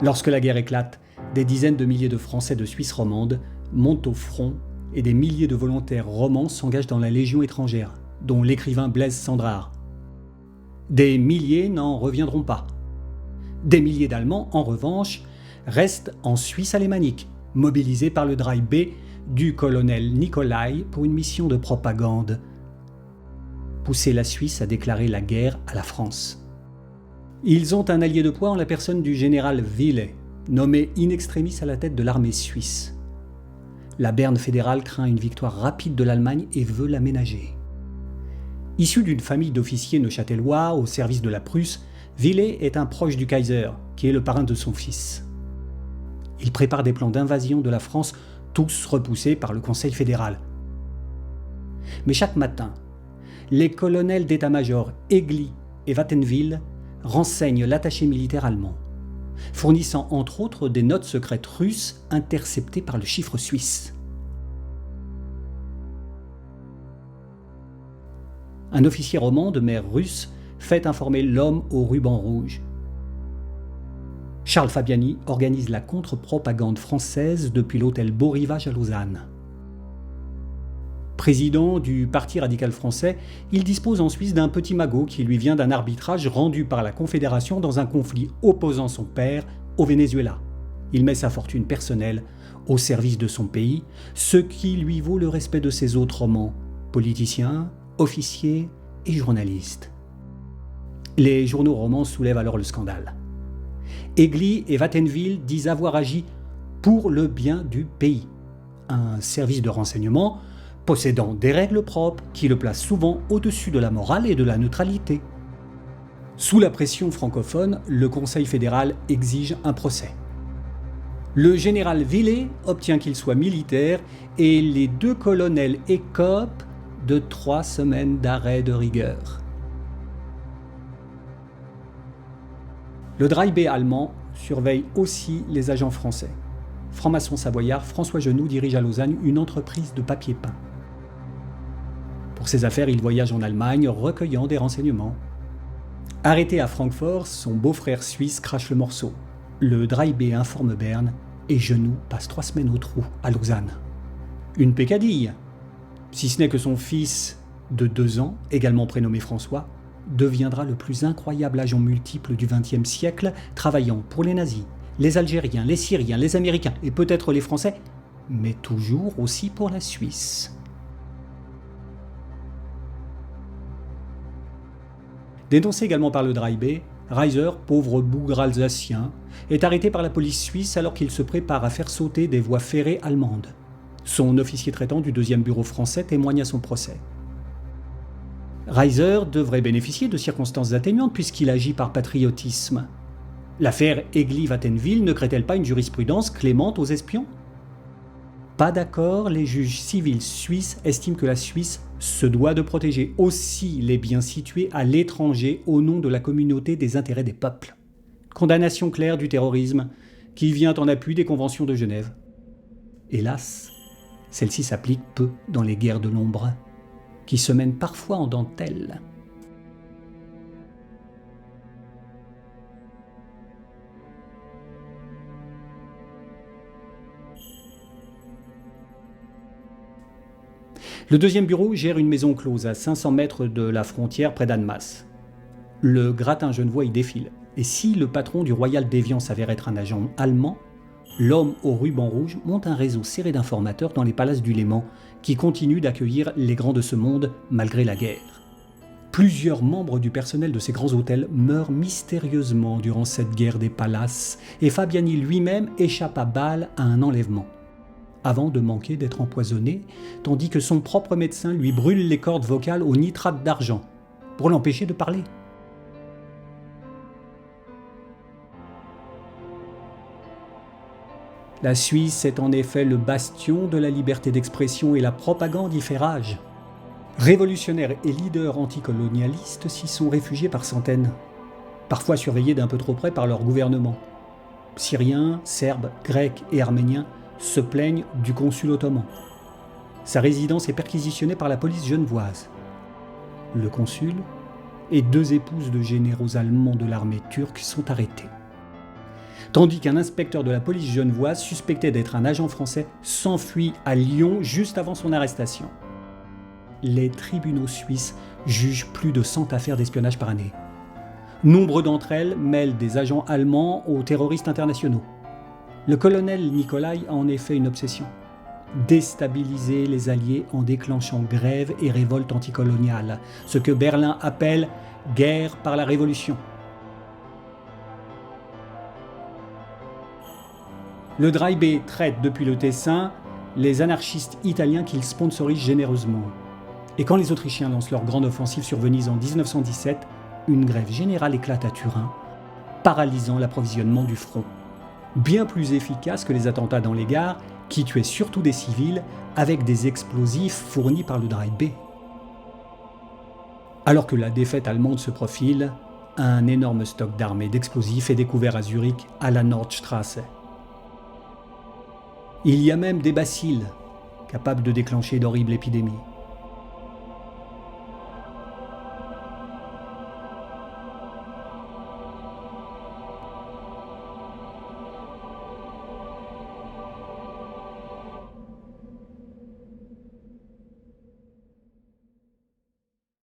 Lorsque la guerre éclate, des dizaines de milliers de Français de Suisse romande montent au front et des milliers de volontaires romans s'engagent dans la Légion étrangère, dont l'écrivain Blaise Cendrars. Des milliers n'en reviendront pas. Des milliers d'Allemands, en revanche, restent en Suisse alémanique, mobilisés par le Drive B du colonel Nicolai pour une mission de propagande. Pousser la Suisse à déclarer la guerre à la France. Ils ont un allié de poids en la personne du général Willet, nommé in extremis à la tête de l'armée suisse. La Berne fédérale craint une victoire rapide de l'Allemagne et veut l'aménager. Issu d'une famille d'officiers neuchâtelois au service de la Prusse, Willet est un proche du Kaiser, qui est le parrain de son fils. Il prépare des plans d'invasion de la France, tous repoussés par le Conseil fédéral. Mais chaque matin, les colonels d'état-major Egli et Wattenwyl renseignent l'attaché militaire allemand, fournissant entre autres des notes secrètes russes interceptées par le chiffre suisse. Un officier roman de mer russe fait informer l'homme au ruban rouge. Charles Fabiani organise la contre-propagande française depuis l'hôtel Beau Rivage à Lausanne. Président du Parti radical français, il dispose en Suisse d'un petit magot qui lui vient d'un arbitrage rendu par la Confédération dans un conflit opposant son père au Venezuela. Il met sa fortune personnelle au service de son pays, ce qui lui vaut le respect de ses autres romans, politiciens, officiers et journalistes. Les journaux romans soulèvent alors le scandale. Egli et Wattenwyl disent avoir agi pour le bien du pays. Un service de renseignement possédant des règles propres qui le placent souvent au-dessus de la morale et de la neutralité. Sous la pression francophone, le Conseil fédéral exige un procès. Le général Willet obtient qu'il soit militaire et les deux colonels écopent de 3 semaines d'arrêt de rigueur. Le Drive B allemand surveille aussi les agents français. Franc-maçon savoyard, François Genoux dirige à Lausanne une entreprise de papier peint. Pour ses affaires, il voyage en Allemagne, recueillant des renseignements. Arrêté à Francfort, son beau-frère suisse crache le morceau. Le Drive B informe Berne et Genoux passe 3 semaines au trou à Lausanne. Une peccadille, si ce n'est que son fils de 2 ans, également prénommé François, deviendra le plus incroyable agent multiple du XXe siècle, travaillant pour les nazis, les Algériens, les Syriens, les Américains et peut-être les Français, mais toujours aussi pour la Suisse. Dénoncé également par le Drive B, Reiser, pauvre bougre alsacien, est arrêté par la police suisse alors qu'il se prépare à faire sauter des voies ferrées allemandes. Son officier traitant du 2e bureau français témoigne à son procès. Reiser devrait bénéficier de circonstances atténuantes puisqu'il agit par patriotisme. L'affaire Egli-Wattenwyl ne crée-t-elle pas une jurisprudence clémente aux espions ? Pas d'accord, les juges civils suisses estiment que la Suisse se doit de protéger aussi les biens situés à l'étranger au nom de la communauté des intérêts des peuples. Condamnation claire du terrorisme qui vient en appui des conventions de Genève. Hélas, celle-ci s'applique peu dans les guerres de l'ombre, qui se mènent parfois en dentelle. Le 2e bureau gère une maison close à 500 mètres de la frontière près d'Annemasse. Le gratin genevois y défile, et si le patron du Royal d'Évian s'avère être un agent allemand, l'homme au ruban rouge monte un réseau serré d'informateurs dans les palaces du Léman qui continuent d'accueillir les grands de ce monde malgré la guerre. Plusieurs membres du personnel de ces grands hôtels meurent mystérieusement durant cette guerre des palaces et Fabiani lui-même échappe à balle à un enlèvement, avant de manquer d'être empoisonné, tandis que son propre médecin lui brûle les cordes vocales au nitrate d'argent pour l'empêcher de parler. La Suisse est en effet le bastion de la liberté d'expression et la propagande y fait rage. Révolutionnaires et leaders anticolonialistes s'y sont réfugiés par centaines, parfois surveillés d'un peu trop près par leur gouvernement. Syriens, Serbes, Grecs et Arméniens se plaignent du consul ottoman. Sa résidence est perquisitionnée par la police genevoise. Le consul et 2 épouses de généraux allemands de l'armée turque sont arrêtés. tandis qu'un inspecteur de la police genevoise, suspecté d'être un agent français, s'enfuit à Lyon juste avant son arrestation. Les tribunaux suisses jugent plus de 100 affaires d'espionnage par année. Nombre d'entre elles mêlent des agents allemands aux terroristes internationaux. Le colonel Nicolai a en effet une obsession: déstabiliser les Alliés en déclenchant grève et révolte anticoloniale, ce que Berlin appelle « guerre par la révolution ». Le Dry B traite depuis le Tessin les anarchistes italiens qu'il sponsorise généreusement. Et quand les Autrichiens lancent leur grande offensive sur Venise en 1917, une grève générale éclate à Turin, paralysant l'approvisionnement du front. Bien plus efficace que les attentats dans les gares, qui tuaient surtout des civils avec des explosifs fournis par le Dry B. Alors que la défaite allemande se profile, un énorme stock d'armes et d'explosifs est découvert à Zurich, à la Nordstrasse. Il y a même des bacilles capables de déclencher d'horribles épidémies.